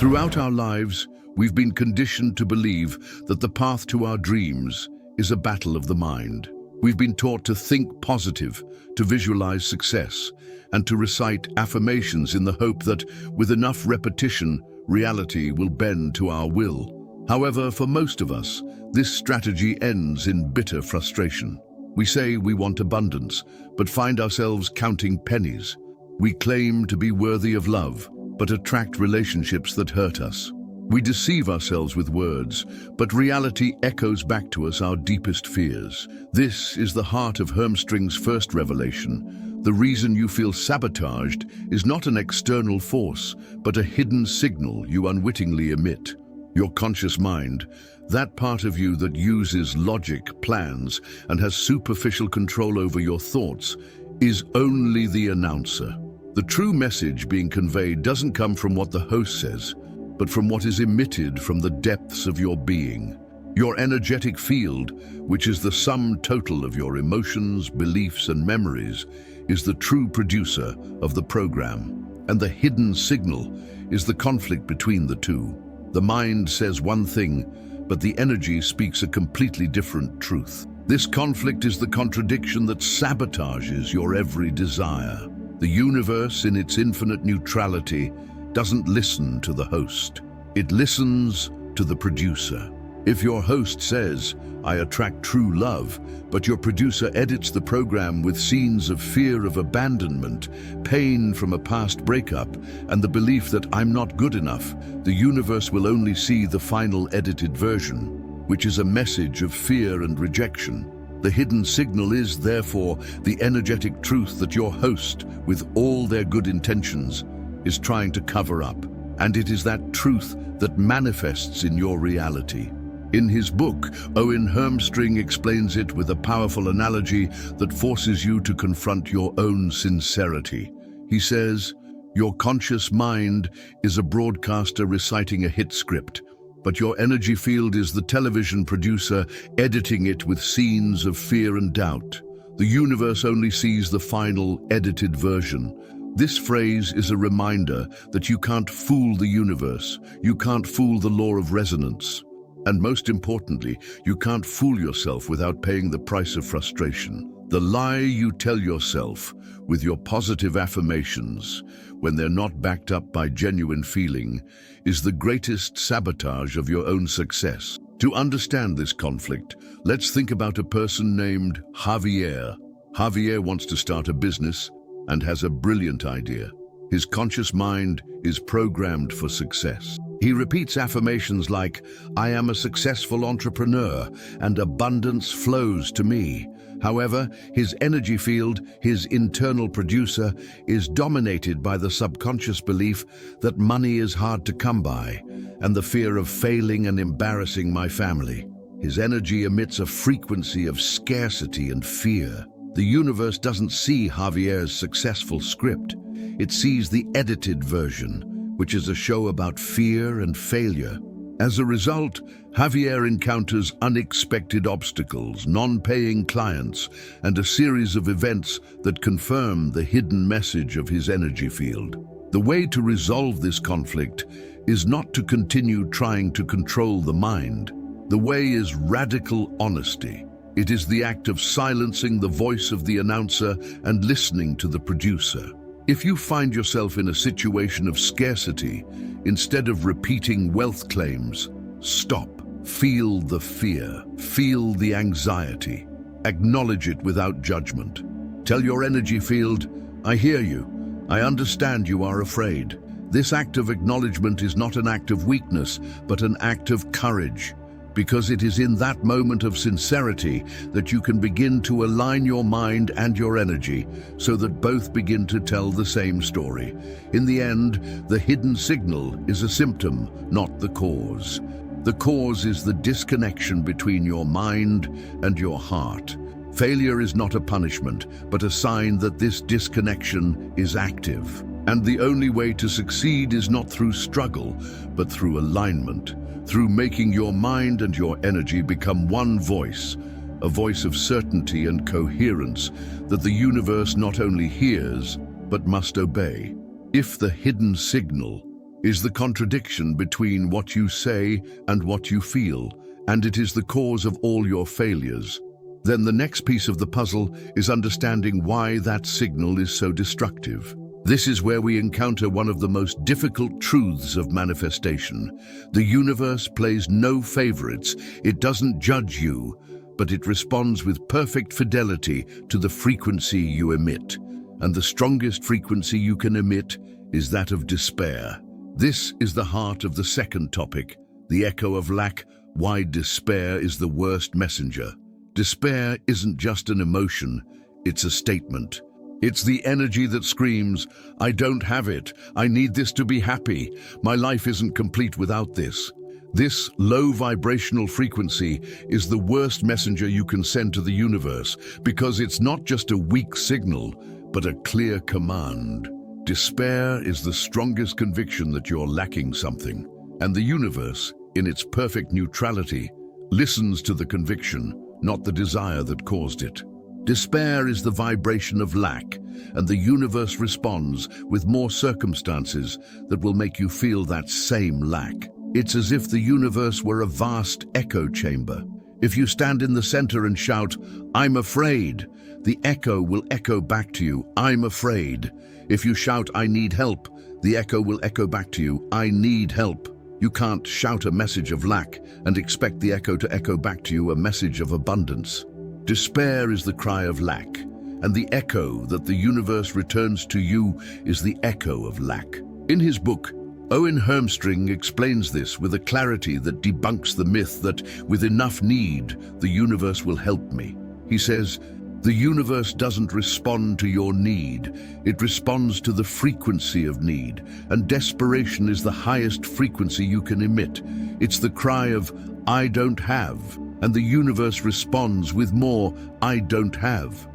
Throughout our lives, we've been conditioned to believe that the path to our dreams is a battle of the mind. We've been taught to think positive, to visualize success, and to recite affirmations in the hope that, with enough repetition, reality will bend to our will. However, for most of us, this strategy ends in bitter frustration. We say we want abundance, but find ourselves counting pennies. We claim to be worthy of love, but attract relationships that hurt us. We deceive ourselves with words, but reality echoes back to us our deepest fears. This is the heart of Hermstring's first revelation. The reason you feel sabotaged is not an external force, but a hidden signal you unwittingly emit. Your conscious mind, that part of you that uses logic, plans, and has superficial control over your thoughts, is only the announcer. The true message being conveyed doesn't come from what the host says, but from what is emitted from the depths of your being. Your energetic field, which is the sum total of your emotions, beliefs, and memories, is the true producer of the program, and the hidden signal is the conflict between the two. The mind says one thing, but the energy speaks a completely different truth. This conflict is the contradiction that sabotages your every desire. The universe, in its infinite neutrality, doesn't listen to the host. It listens to the producer. If your host says, "I attract true love," but your producer edits the program with scenes of fear of abandonment, pain from a past breakup, and the belief that "I'm not good enough," the universe will only see the final edited version, which is a message of fear and rejection. The hidden signal is, therefore, the energetic truth that your host, with all their good intentions, is trying to cover up. And it is that truth that manifests in your reality. In his book, Owen Hermstring explains it with a powerful analogy that forces you to confront your own sincerity. He says, "Your conscious mind is a broadcaster reciting a hit script, but your energy field is the television producer editing it with scenes of fear and doubt. The universe only sees the final, edited version." This phrase is a reminder that you can't fool the universe, you can't fool the law of resonance. And most importantly, you can't fool yourself without paying the price of frustration. The lie you tell yourself with your positive affirmations, when they're not backed up by genuine feeling, is the greatest sabotage of your own success. To understand this conflict, let's think about a person named Javier. Javier wants to start a business and has a brilliant idea. His conscious mind is programmed for success. He repeats affirmations like, "I am a successful entrepreneur and abundance flows to me." However, his energy field, his internal producer, is dominated by the subconscious belief that money is hard to come by and the fear of failing and embarrassing my family. His energy emits a frequency of scarcity and fear. The universe doesn't see Javier's successful script. It sees the edited version, which is a show about fear and failure. As a result, Javier encounters unexpected obstacles, non-paying clients, and a series of events that confirm the hidden message of his energy field. The way to resolve this conflict is not to continue trying to control the mind. The way is radical honesty. It is the act of silencing the voice of the announcer and listening to the producer. If you find yourself in a situation of scarcity, instead of repeating wealth claims, stop. Feel the fear. Feel the anxiety. Acknowledge it without judgment. Tell your energy field, "I hear you. I understand you are afraid." This act of acknowledgement is not an act of weakness, but an act of courage. Because it is in that moment of sincerity that you can begin to align your mind and your energy so that both begin to tell the same story. In the end, the hidden signal is a symptom, not the cause. The cause is the disconnection between your mind and your heart. Failure is not a punishment, but a sign that this disconnection is active. And the only way to succeed is not through struggle, but through alignment. Through making your mind and your energy become one voice, a voice of certainty and coherence that the universe not only hears, but must obey. If the hidden signal is the contradiction between what you say and what you feel, and it is the cause of all your failures. Then the next piece of the puzzle is understanding why that signal is so destructive. This is where we encounter one of the most difficult truths of manifestation. The universe plays no favorites. It doesn't judge you, but it responds with perfect fidelity to the frequency you emit. And the strongest frequency you can emit is that of despair. This is the heart of the second topic, the echo of lack, why despair is the worst messenger. Despair isn't just an emotion, it's a statement. It's the energy that screams, "I don't have it, I need this to be happy, my life isn't complete without this." This low vibrational frequency is the worst messenger you can send to the universe because it's not just a weak signal, but a clear command. Despair is the strongest conviction that you're lacking something, and the universe, in its perfect neutrality, listens to the conviction, not the desire that caused it. Despair is the vibration of lack, and the universe responds with more circumstances that will make you feel that same lack. It's as if the universe were a vast echo chamber. If you stand in the center and shout, "I'm afraid," the echo will echo back to you, "I'm afraid." If you shout, "I need help," the echo will echo back to you, "I need help." You can't shout a message of lack and expect the echo to echo back to you a message of abundance. Despair is the cry of lack, and the echo that the universe returns to you is the echo of lack. In his book, Owen Hermstring explains this with a clarity that debunks the myth that with enough need, the universe will help me. He says, "The universe doesn't respond to your need, it responds to the frequency of need, and desperation is the highest frequency you can emit. It's the cry of, 'I don't have,' and the universe responds with more, 'I don't have.'"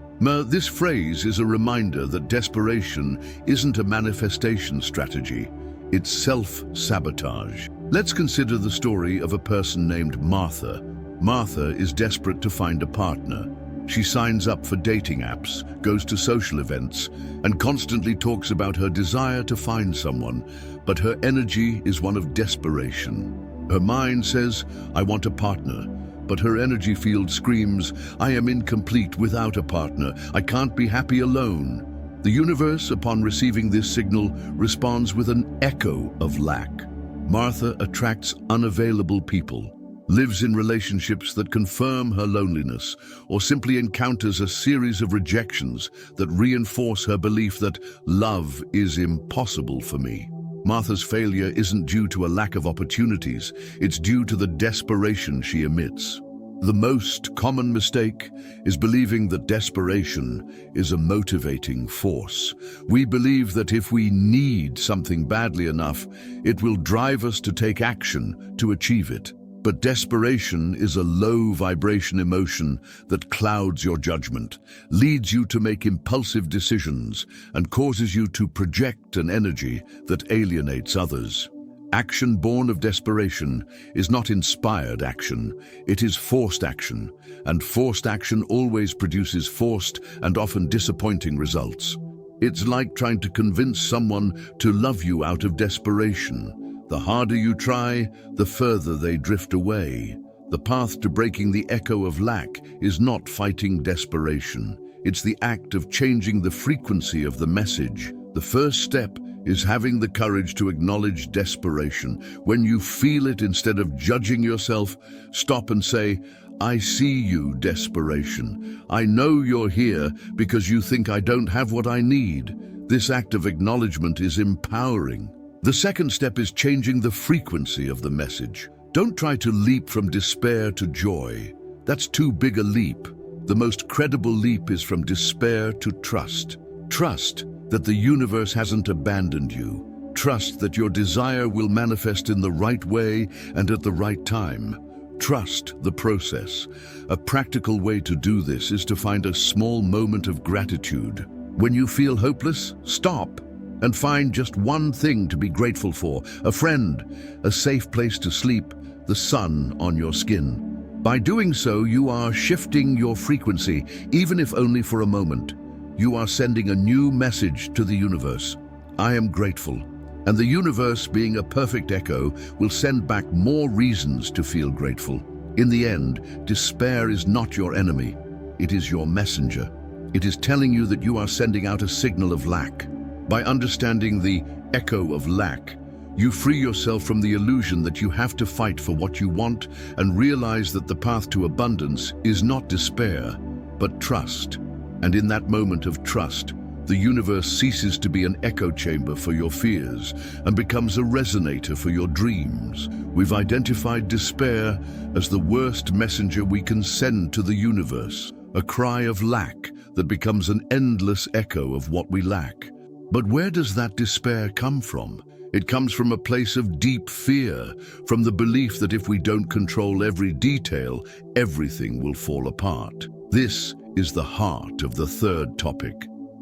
This phrase is a reminder that desperation isn't a manifestation strategy, it's self-sabotage. Let's consider the story of a person named Martha. Martha is desperate to find a partner. She signs up for dating apps, goes to social events, and constantly talks about her desire to find someone, but her energy is one of desperation. Her mind says, "I want a partner," but her energy field screams, "I am incomplete without a partner, I can't be happy alone." The universe, upon receiving this signal, responds with an echo of lack. Martha attracts unavailable people, lives in relationships that confirm her loneliness, or simply encounters a series of rejections that reinforce her belief that love is impossible for me. Martha's failure isn't due to a lack of opportunities, it's due to the desperation she emits. The most common mistake is believing that desperation is a motivating force. We believe that if we need something badly enough, it will drive us to take action to achieve it. But desperation is a low vibration emotion that clouds your judgment, leads you to make impulsive decisions, and causes you to project an energy that alienates others. Action born of desperation is not inspired action, it is forced action, and forced action always produces forced and often disappointing results. It's like trying to convince someone to love you out of desperation. The harder you try, the further they drift away. The path to breaking the echo of lack is not fighting desperation. It's the act of changing the frequency of the message. The first step is having the courage to acknowledge desperation. When you feel it, instead of judging yourself, stop and say, "I see you, desperation. I know you're here because you think I don't have what I need." This act of acknowledgement is empowering. The second step is changing the frequency of the message. Don't try to leap from despair to joy. That's too big a leap. The most credible leap is from despair to trust. Trust that the universe hasn't abandoned you. Trust that your desire will manifest in the right way and at the right time. Trust the process. A practical way to do this is to find a small moment of gratitude. When you feel hopeless, stop and find just one thing to be grateful for: a friend, a safe place to sleep, the sun on your skin. By doing so, you are shifting your frequency, even if only for a moment. You are sending a new message to the universe. I am grateful, And the universe, being a perfect echo, will send back more reasons to feel grateful. In the end, despair is not your enemy. It is your messenger. It is telling you that you are sending out a signal of lack. By understanding the echo of lack, you free yourself from the illusion that you have to fight for what you want and realize that the path to abundance is not despair, but trust. And in that moment of trust, the universe ceases to be an echo chamber for your fears and becomes a resonator for your dreams. We've identified despair as the worst messenger we can send to the universe, a cry of lack that becomes an endless echo of what we lack. But where does that despair come from? It comes from a place of deep fear, from the belief that if we don't control every detail, everything will fall apart. This is the heart of the third topic,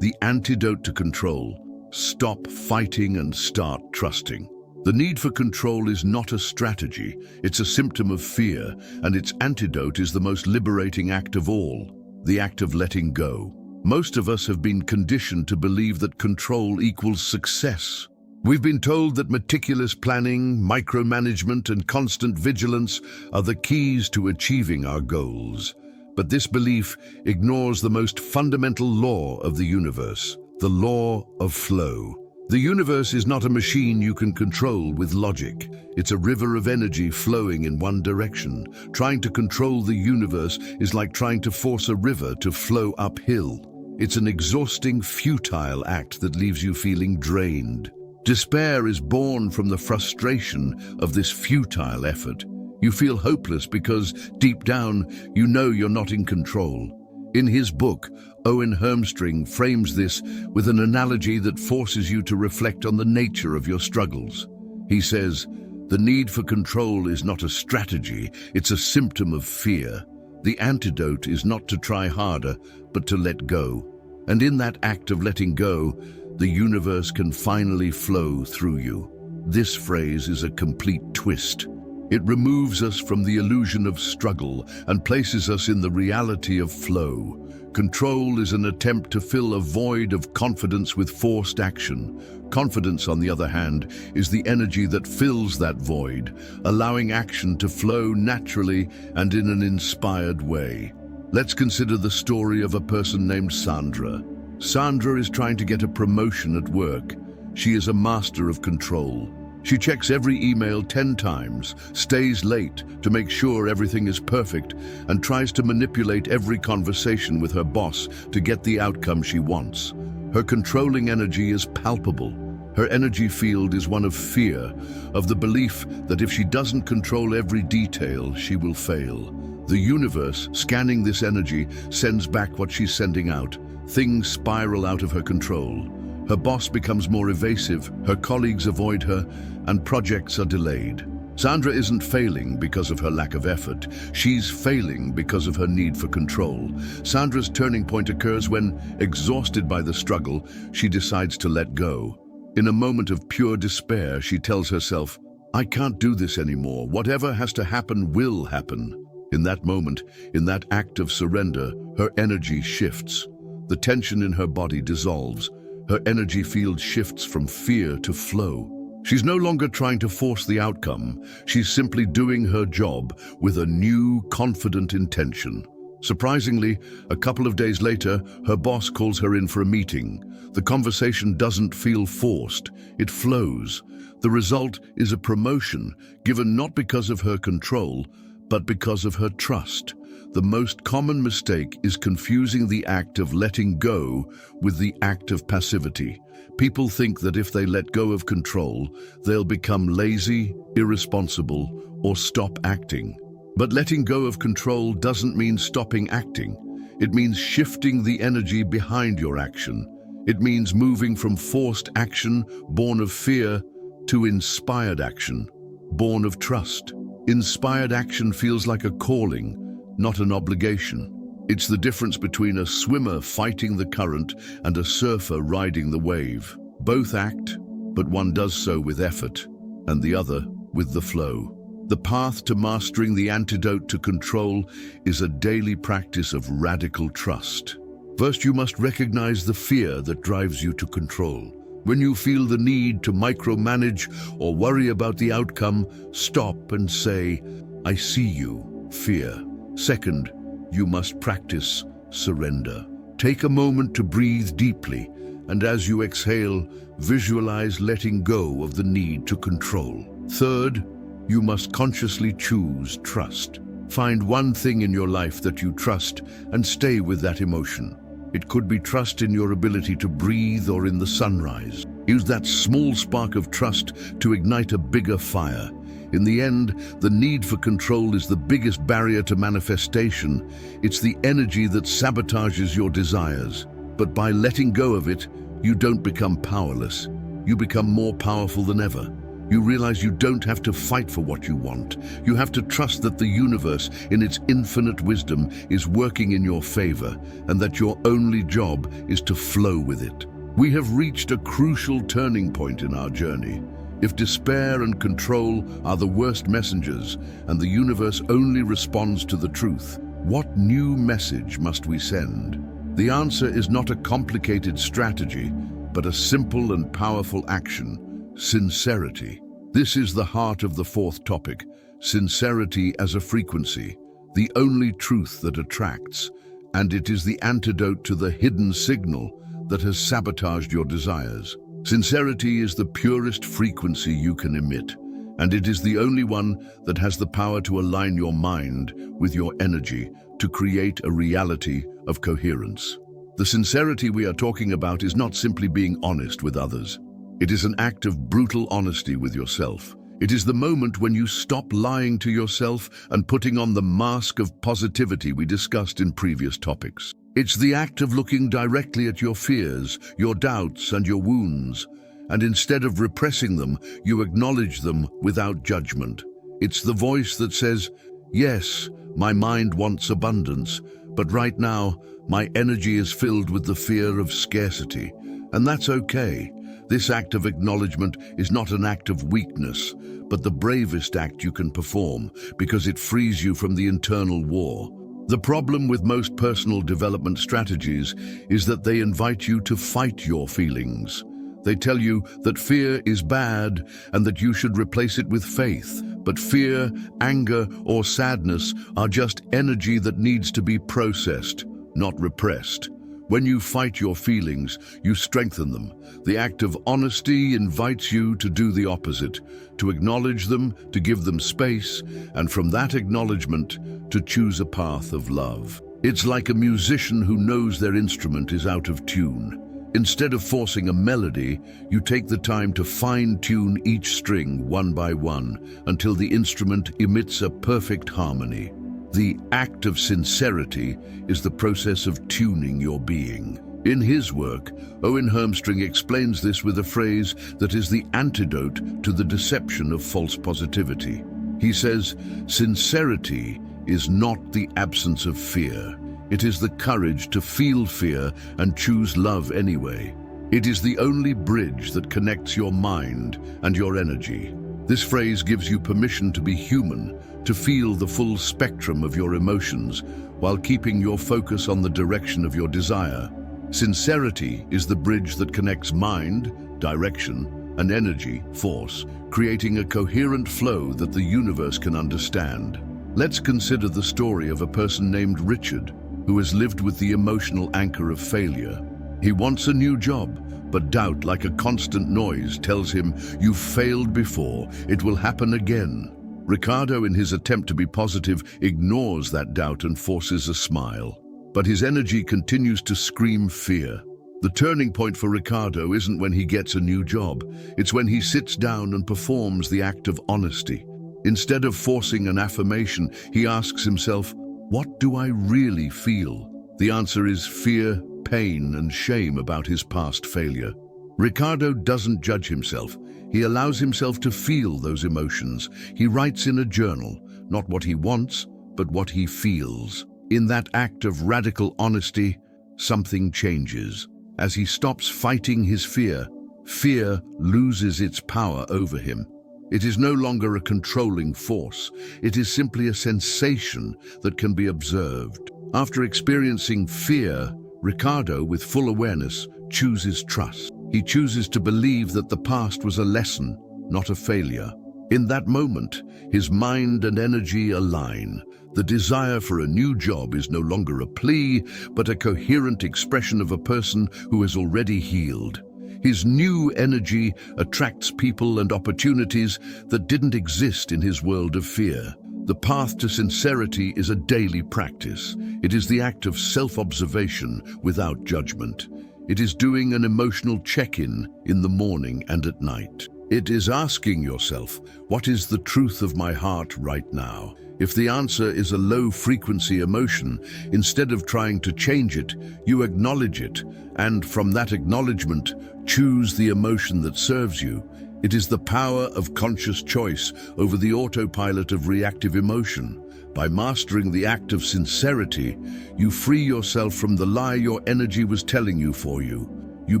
the antidote to control. Stop fighting and start trusting. The need for control is not a strategy, it's a symptom of fear, and its antidote is the most liberating act of all, the act of letting go. Most of us have been conditioned to believe that control equals success. We've been told that meticulous planning, micromanagement, and constant vigilance are the keys to achieving our goals. But this belief ignores the most fundamental law of the universe, the law of flow. The universe is not a machine you can control with logic. It's a river of energy flowing in one direction. Trying to control the universe is like trying to force a river to flow uphill. It's an exhausting, futile act that leaves you feeling drained. Despair is born from the frustration of this futile effort. You feel hopeless because, deep down, you know you're not in control. In his book, Owen Hermstring frames this with an analogy that forces you to reflect on the nature of your struggles. He says, "The need for control is not a strategy, it's a symptom of fear. The antidote is not to try harder, but to let go. And in that act of letting go, the universe can finally flow through you." This phrase is a complete twist. It removes us from the illusion of struggle and places us in the reality of flow. Control is an attempt to fill a void of confidence with forced action. Confidence, on the other hand, is the energy that fills that void, allowing action to flow naturally and in an inspired way. Let's consider the story of a person named Sandra. Sandra is trying to get a promotion at work. She is a master of control. She checks every email 10 times, stays late to make sure everything is perfect, and tries to manipulate every conversation with her boss to get the outcome she wants. Her controlling energy is palpable. Her energy field is one of fear, of the belief that if she doesn't control every detail, she will fail. The universe, scanning this energy, sends back what she's sending out. Things spiral out of her control. Her boss becomes more evasive, her colleagues avoid her, and projects are delayed. Sandra isn't failing because of her lack of effort. She's failing because of her need for control. Sandra's turning point occurs when, exhausted by the struggle, she decides to let go. In a moment of pure despair, she tells herself, "I can't do this anymore. Whatever has to happen will happen." In that moment, in that act of surrender, her energy shifts. The tension in her body dissolves. Her energy field shifts from fear to flow. She's no longer trying to force the outcome. She's simply doing her job with a new, confident intention. Surprisingly, a couple of days later, her boss calls her in for a meeting. The conversation doesn't feel forced. It flows. The result is a promotion, given not because of her control, but because of her trust. The most common mistake is confusing the act of letting go with the act of passivity. People think that if they let go of control, they'll become lazy, irresponsible, or stop acting. But letting go of control doesn't mean stopping acting. It means shifting the energy behind your action. It means moving from forced action, born of fear, to inspired action, born of trust. Inspired action feels like a calling, not an obligation. It's the difference between a swimmer fighting the current and a surfer riding the wave. Both act, but one does so with effort, and the other with the flow. The path to mastering the antidote to control is a daily practice of radical trust. First, you must recognize the fear that drives you to control. When you feel the need to micromanage or worry about the outcome, stop and say, "I see you, fear." Second, you must practice surrender. Take a moment to breathe deeply, and as you exhale, visualize letting go of the need to control. Third, you must consciously choose trust. Find one thing in your life that you trust and stay with that emotion. It could be trust in your ability to breathe or in the sunrise. Use that small spark of trust to ignite a bigger fire. In the end, the need for control is the biggest barrier to manifestation. It's the energy that sabotages your desires. But by letting go of it, you don't become powerless. You become more powerful than ever. You realize you don't have to fight for what you want. You have to trust that the universe, in its infinite wisdom, is working in your favor, and that your only job is to flow with it. We have reached a crucial turning point in our journey. If despair and control are the worst messengers, and the universe only responds to the truth, what new message must we send? The answer is not a complicated strategy, but a simple and powerful action: sincerity. This is the heart of the fourth topic: sincerity as a frequency, the only truth that attracts, and it is the antidote to the hidden signal that has sabotaged your desires. Sincerity is the purest frequency you can emit, and it is the only one that has the power to align your mind with your energy to create a reality of coherence. The sincerity we are talking about is not simply being honest with others. It is an act of brutal honesty with yourself. It is the moment when you stop lying to yourself and putting on the mask of positivity we discussed in previous topics. It's the act of looking directly at your fears, your doubts, and your wounds, and instead of repressing them, you acknowledge them without judgment. It's the voice that says, "Yes, my mind wants abundance, but right now, my energy is filled with the fear of scarcity, and that's okay." This act of acknowledgement is not an act of weakness, but the bravest act you can perform, because it frees you from the internal war. The problem with most personal development strategies is that they invite you to fight your feelings. They tell you that fear is bad and that you should replace it with faith. But fear, anger, or sadness are just energy that needs to be processed, not repressed. When you fight your feelings, you strengthen them. The act of honesty invites you to do the opposite, to acknowledge them, to give them space, and from that acknowledgement, to choose a path of love. It's like a musician who knows their instrument is out of tune. Instead of forcing a melody, you take the time to fine-tune each string one by one until the instrument emits a perfect harmony. The act of sincerity is the process of tuning your being. In his work, Owen Hermstring explains this with a phrase that is the antidote to the deception of false positivity. He says, "Sincerity is not the absence of fear. It is the courage to feel fear and choose love anyway. It is the only bridge that connects your mind and your energy." This phrase gives you permission to be human, to feel the full spectrum of your emotions, while keeping your focus on the direction of your desire. Sincerity is the bridge that connects mind, direction, and energy, force, creating a coherent flow that the universe can understand. Let's consider the story of a person named Richard, who has lived with the emotional anchor of failure. He wants a new job, but doubt, like a constant noise, tells him, "You've failed before, it will happen again." Ricardo, in his attempt to be positive, ignores that doubt and forces a smile. But his energy continues to scream fear. The turning point for Ricardo isn't when he gets a new job. It's when he sits down and performs the act of honesty. Instead of forcing an affirmation, he asks himself, "What do I really feel?" The answer is fear, pain, and shame about his past failure. Ricardo doesn't judge himself. He allows himself to feel those emotions. He writes in a journal, not what he wants, but what he feels. In that act of radical honesty, something changes. As he stops fighting his fear, fear loses its power over him. It is no longer a controlling force. It is simply a sensation that can be observed. After experiencing fear, Ricardo, with full awareness, chooses trust. He chooses to believe that the past was a lesson, not a failure. In that moment, his mind and energy align. The desire for a new job is no longer a plea, but a coherent expression of a person who has already healed. His new energy attracts people and opportunities that didn't exist in his world of fear. The path to sincerity is a daily practice. It is the act of self-observation without judgment. It is doing an emotional check-in in the morning and at night. It is asking yourself, what is the truth of my heart right now? If the answer is a low-frequency emotion, instead of trying to change it, you acknowledge it, and from that acknowledgement, choose the emotion that serves you. It is the power of conscious choice over the autopilot of reactive emotion. By mastering the act of sincerity, you free yourself from the lie your energy was telling you for you. You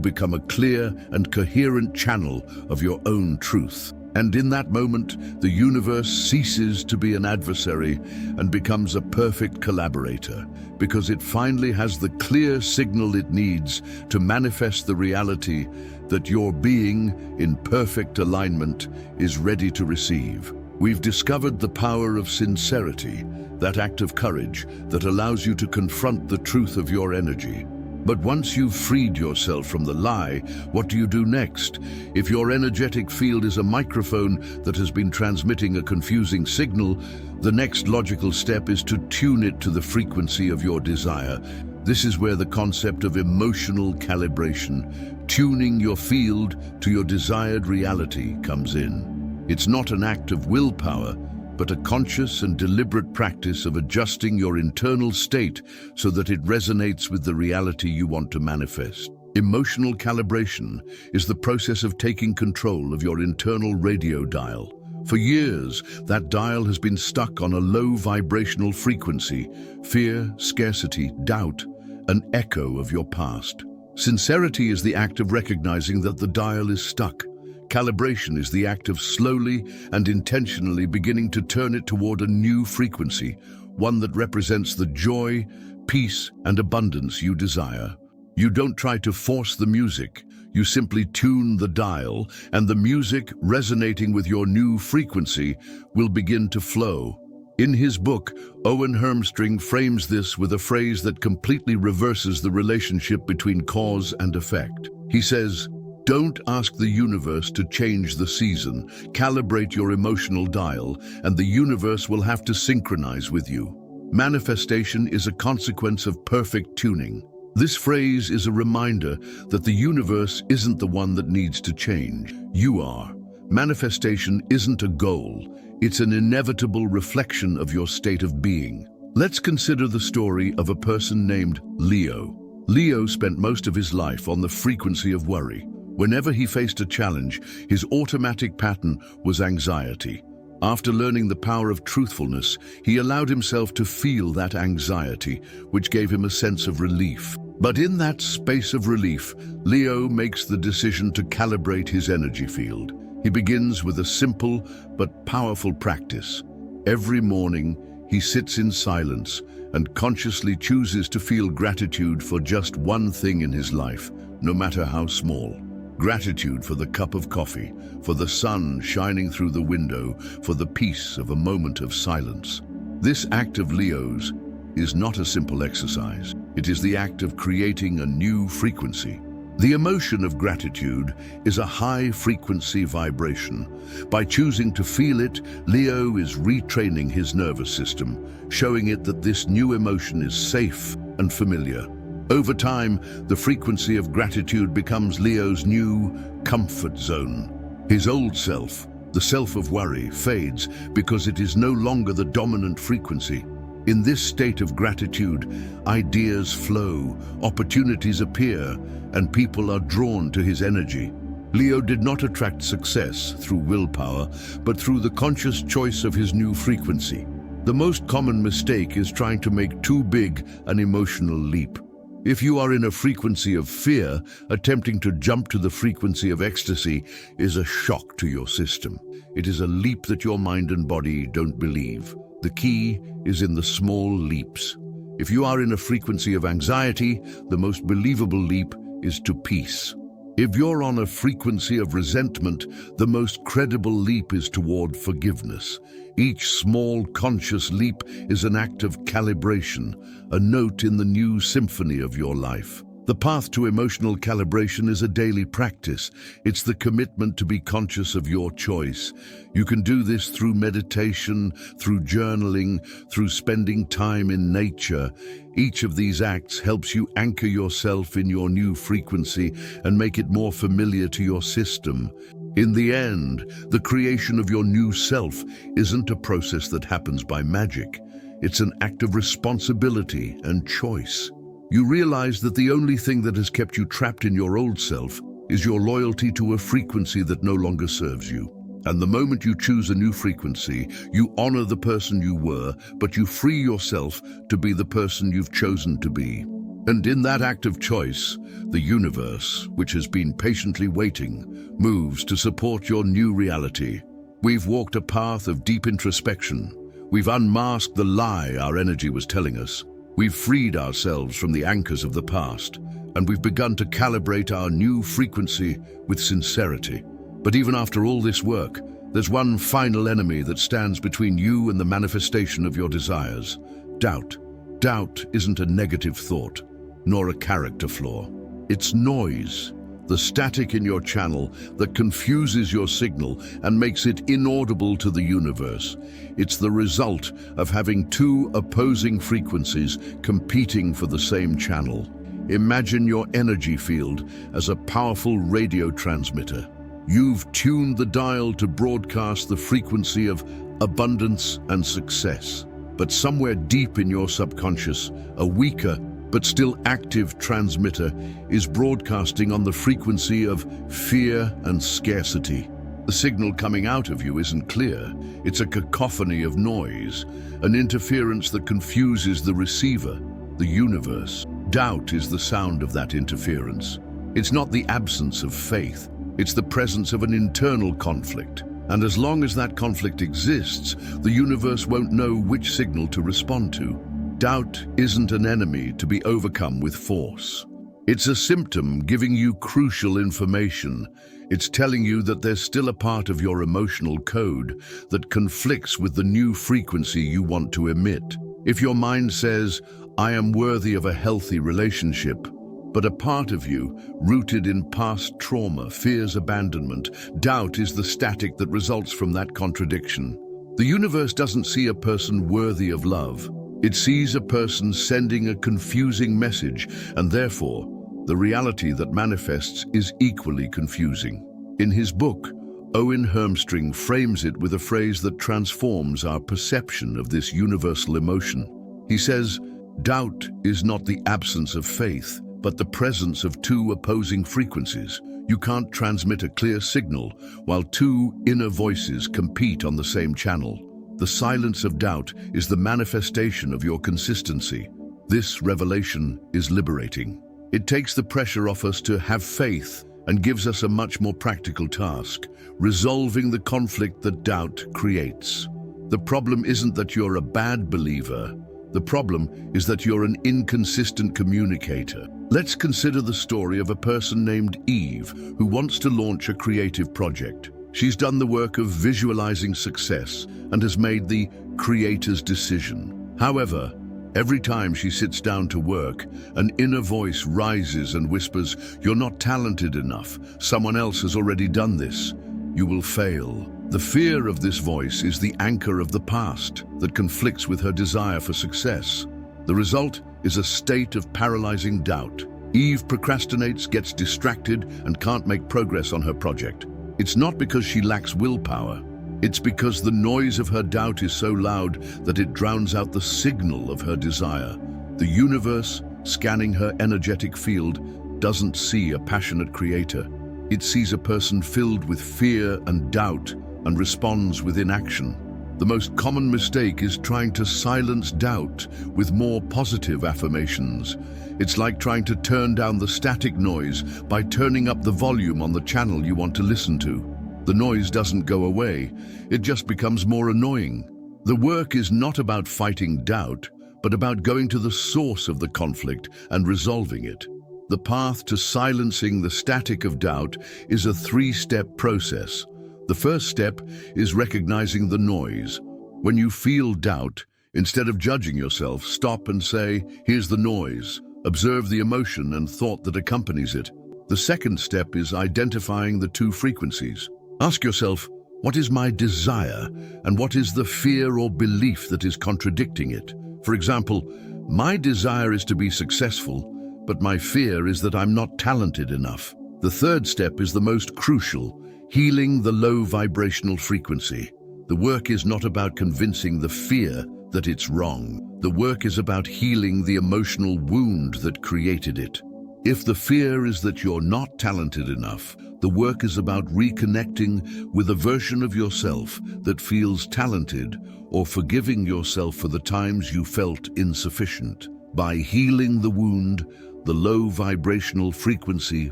become a clear and coherent channel of your own truth. And in that moment, the universe ceases to be an adversary and becomes a perfect collaborator, because it finally has the clear signal it needs to manifest the reality that your being, in perfect alignment, is ready to receive. We've discovered the power of sincerity, that act of courage that allows you to confront the truth of your energy. But once you've freed yourself from the lie, what do you do next? If your energetic field is a microphone that has been transmitting a confusing signal, the next logical step is to tune it to the frequency of your desire. This is where the concept of emotional calibration, tuning your field to your desired reality, comes in. It's not an act of willpower, but a conscious and deliberate practice of adjusting your internal state so that it resonates with the reality you want to manifest. Emotional calibration is the process of taking control of your internal radio dial. For years, that dial has been stuck on a low vibrational frequency: fear, scarcity, doubt, an echo of your past. Sincerity is the act of recognizing that the dial is stuck. Calibration is the act of slowly and intentionally beginning to turn it toward a new frequency, one that represents the joy, peace, and abundance you desire. You don't try to force the music, you simply tune the dial, and the music, resonating with your new frequency, will begin to flow. In his book, Owen Hermstring frames this with a phrase that completely reverses the relationship between cause and effect. He says, "Don't ask the universe to change the season. Calibrate your emotional dial, and the universe will have to synchronize with you." Manifestation is a consequence of perfect tuning. This phrase is a reminder that the universe isn't the one that needs to change. You are. Manifestation isn't a goal. It's an inevitable reflection of your state of being. Let's consider the story of a person named Leo. Leo spent most of his life on the frequency of worry. Whenever he faced a challenge, his automatic pattern was anxiety. After learning the power of truthfulness, he allowed himself to feel that anxiety, which gave him a sense of relief. But in that space of relief, Leo makes the decision to calibrate his energy field. He begins with a simple but powerful practice. Every morning, he sits in silence and consciously chooses to feel gratitude for just one thing in his life, no matter how small. Gratitude for the cup of coffee, for the sun shining through the window, for the peace of a moment of silence. This act of Leo's is not a simple exercise. It is the act of creating a new frequency. The emotion of gratitude is a high-frequency vibration. By choosing to feel it, Leo is retraining his nervous system, showing it that this new emotion is safe and familiar. Over time, the frequency of gratitude becomes Leo's new comfort zone. His old self, the self of worry, fades because it is no longer the dominant frequency. In this state of gratitude, ideas flow, opportunities appear, and people are drawn to his energy. Leo did not attract success through willpower, but through the conscious choice of his new frequency. The most common mistake is trying to make too big an emotional leap. If you are in a frequency of fear, attempting to jump to the frequency of ecstasy is a shock to your system. It is a leap that your mind and body don't believe. The key is in the small leaps. If you are in a frequency of anxiety, the most believable leap is to peace. If you're on a frequency of resentment, the most credible leap is toward forgiveness. Each small conscious leap is an act of calibration, a note in the new symphony of your life. The path to emotional calibration is a daily practice. It's the commitment to be conscious of your choice. You can do this through meditation, through journaling, through spending time in nature. Each of these acts helps you anchor yourself in your new frequency and make it more familiar to your system. In the end, the creation of your new self isn't a process that happens by magic. It's an act of responsibility and choice. You realize that the only thing that has kept you trapped in your old self is your loyalty to a frequency that no longer serves you. And the moment you choose a new frequency, you honor the person you were, but you free yourself to be the person you've chosen to be. And in that act of choice, the universe, which has been patiently waiting, moves to support your new reality. We've walked a path of deep introspection. We've unmasked the lie our energy was telling us. We've freed ourselves from the anchors of the past, and we've begun to calibrate our new frequency with sincerity. But even after all this work, there's one final enemy that stands between you and the manifestation of your desires: doubt. Doubt isn't a negative thought, nor a character flaw. It's noise, the static in your channel that confuses your signal and makes it inaudible to the universe. It's the result of having two opposing frequencies competing for the same channel. Imagine your energy field as a powerful radio transmitter. You've tuned the dial to broadcast the frequency of abundance and success. But somewhere deep in your subconscious, a weaker but still active transmitter is broadcasting on the frequency of fear and scarcity. The signal coming out of you isn't clear. It's a cacophony of noise, an interference that confuses the receiver, the universe. Doubt is the sound of that interference. It's not the absence of faith. It's the presence of an internal conflict. And as long as that conflict exists, the universe won't know which signal to respond to. Doubt isn't an enemy to be overcome with force. It's a symptom giving you crucial information. It's telling you that there's still a part of your emotional code that conflicts with the new frequency you want to emit. If your mind says, "I am worthy of a healthy relationship," but a part of you, rooted in past trauma, fears abandonment, doubt is the static that results from that contradiction. The universe doesn't see a person worthy of love. It sees a person sending a confusing message, and therefore, the reality that manifests is equally confusing. In his book, Owen Hermstring frames it with a phrase that transforms our perception of this universal emotion. He says, "Doubt is not the absence of faith, but the presence of two opposing frequencies. You can't transmit a clear signal while two inner voices compete on the same channel. The silence of doubt is the manifestation of your consistency. This revelation is liberating. It takes the pressure off us to have faith and gives us a much more practical task, resolving the conflict that doubt creates. The problem isn't that you're a bad believer. The problem is that you're an inconsistent communicator. Let's consider the story of a person named Eve who wants to launch a creative project. She's done the work of visualizing success and has made the creator's decision. However, every time she sits down to work, an inner voice rises and whispers, "You're not talented enough. Someone else has already done this. You will fail." The fear of this voice is the anchor of the past that conflicts with her desire for success. The result is a state of paralyzing doubt. Eve procrastinates, gets distracted, and can't make progress on her project. It's not because she lacks willpower. It's because the noise of her doubt is so loud that it drowns out the signal of her desire. The universe, scanning her energetic field, doesn't see a passionate creator. It sees a person filled with fear and doubt and responds with inaction. The most common mistake is trying to silence doubt with more positive affirmations. It's like trying to turn down the static noise by turning up the volume on the channel you want to listen to. The noise doesn't go away, it just becomes more annoying. The work is not about fighting doubt, but about going to the source of the conflict and resolving it. The path to silencing the static of doubt is a three-step process. The first step is recognizing the noise. When you feel doubt, instead of judging yourself, stop and say, "Here's the noise." Observe the emotion and thought that accompanies it. The second step is identifying the two frequencies. Ask yourself, what is my desire and what is the fear or belief that is contradicting it? For example, my desire is to be successful, but my fear is that I'm not talented enough. The third step is the most crucial, healing the low vibrational frequency. The work is not about convincing the fear that it's wrong. The work is about healing the emotional wound that created it. If the fear is that you're not talented enough, the work is about reconnecting with a version of yourself that feels talented, or forgiving yourself for the times you felt insufficient. By healing the wound, the low vibrational frequency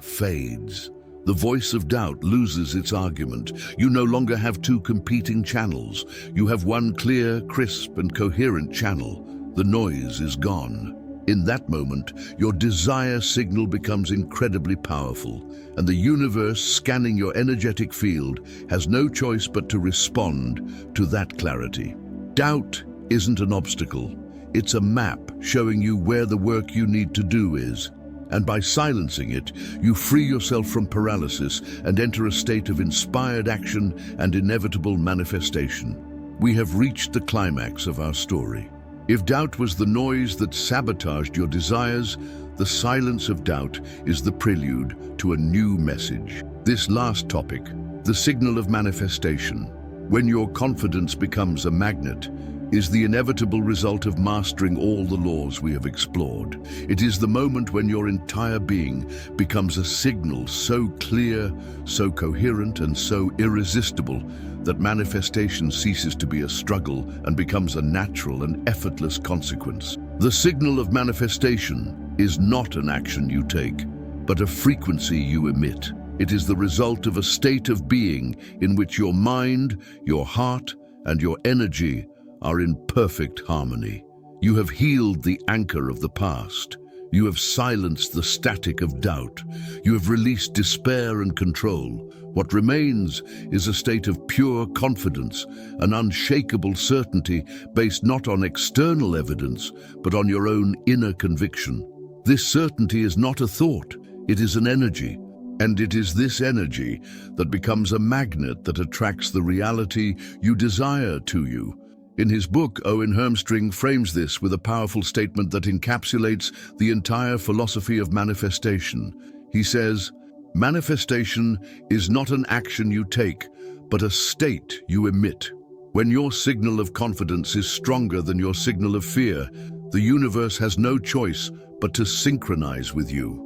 fades. The voice of doubt loses its argument. You no longer have two competing channels. You have one clear, crisp, and coherent channel. The noise is gone. In that moment, your desire signal becomes incredibly powerful, and the universe, scanning your energetic field, has no choice but to respond to that clarity. Doubt isn't an obstacle. It's a map showing you where the work you need to do is. And by silencing it, you free yourself from paralysis and enter a state of inspired action and inevitable manifestation. We have reached the climax of our story. If doubt was the noise that sabotaged your desires, the silence of doubt is the prelude to a new message. This last topic, the signal of manifestation, when your confidence becomes a magnet, is the inevitable result of mastering all the laws we have explored. It is the moment when your entire being becomes a signal so clear, so coherent, and so irresistible that manifestation ceases to be a struggle and becomes a natural and effortless consequence. The signal of manifestation is not an action you take, but a frequency you emit. It is the result of a state of being in which your mind, your heart, and your energy are in perfect harmony. You have healed the anchor of the past. You have silenced the static of doubt. You have released despair and control. What remains is a state of pure confidence, an unshakable certainty based not on external evidence, but on your own inner conviction. This certainty is not a thought, it is an energy. And it is this energy that becomes a magnet that attracts the reality you desire to you. In his book, Owen Hermstring frames this with a powerful statement that encapsulates the entire philosophy of manifestation. He says, "Manifestation is not an action you take, but a state you emit. When your signal of confidence is stronger than your signal of fear, the universe has no choice but to synchronize with you."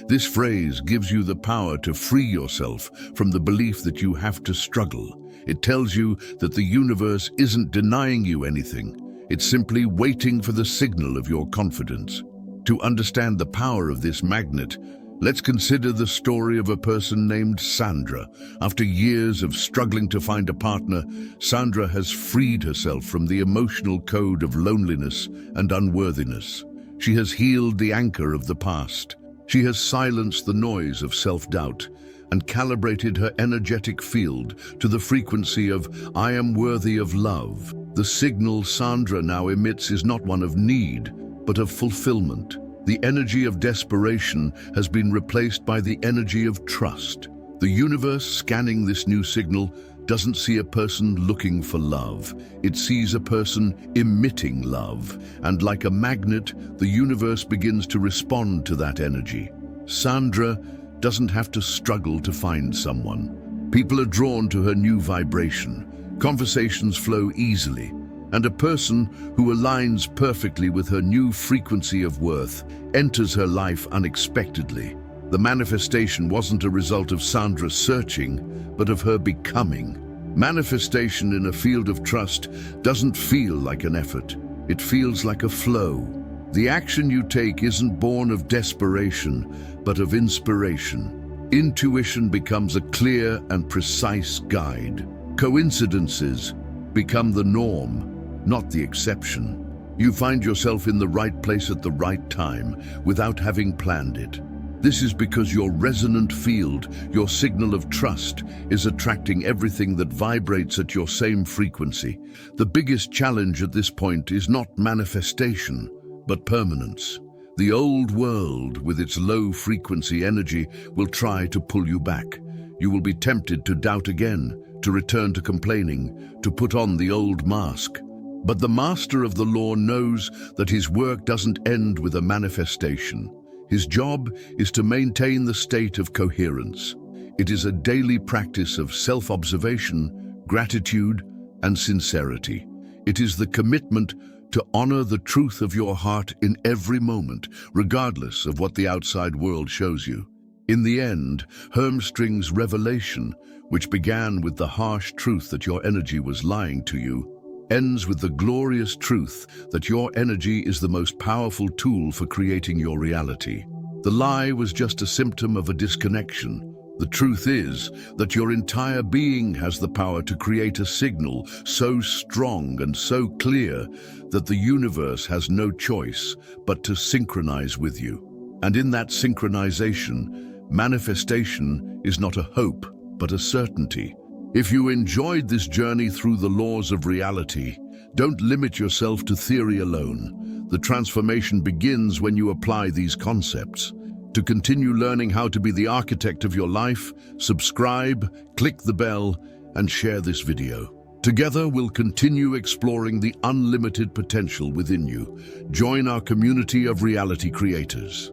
This phrase gives you the power to free yourself from the belief that you have to struggle. It tells you that the universe isn't denying you anything. It's simply waiting for the signal of your confidence. To understand the power of this magnet, let's consider the story of a person named Sandra. After years of struggling to find a partner, Sandra has freed herself from the emotional code of loneliness and unworthiness. She has healed the anchor of the past. She has silenced the noise of self-doubt and calibrated her energetic field to the frequency of "I am worthy of love." The signal Sandra now emits is not one of need, but of fulfillment. The energy of desperation has been replaced by the energy of trust. The universe, scanning this new signal, doesn't see a person looking for love. It sees a person emitting love. And like a magnet, the universe begins to respond to that energy. Sandra doesn't have to struggle to find someone. People are drawn to her new vibration. Conversations flow easily, and a person who aligns perfectly with her new frequency of worth enters her life unexpectedly. The manifestation wasn't a result of Sandra searching, but of her becoming. Manifestation in a field of trust doesn't feel like an effort. It feels like a flow. The action you take isn't born of desperation, but of inspiration. Intuition becomes a clear and precise guide. Coincidences become the norm, not the exception. You find yourself in the right place at the right time without having planned it. This is because your resonant field, your signal of trust, is attracting everything that vibrates at your same frequency. The biggest challenge at this point is not manifestation, but permanence. The old world, with its low-frequency energy, will try to pull you back. You will be tempted to doubt again, to return to complaining, to put on the old mask. But the master of the law knows that his work doesn't end with a manifestation. His job is to maintain the state of coherence. It is a daily practice of self-observation, gratitude, and sincerity. It is the commitment to honor the truth of your heart in every moment, regardless of what the outside world shows you. In the end, Hermstring's revelation, which began with the harsh truth that your energy was lying to you, ends with the glorious truth that your energy is the most powerful tool for creating your reality. The lie was just a symptom of a disconnection. The truth is that your entire being has the power to create a signal so strong and so clear that the universe has no choice but to synchronize with you. And in that synchronization, manifestation is not a hope, but a certainty. If you enjoyed this journey through the laws of reality, don't limit yourself to theory alone. The transformation begins when you apply these concepts. To continue learning how to be the architect of your life, subscribe, click the bell, and share this video. Together, we'll continue exploring the unlimited potential within you. Join our community of reality creators.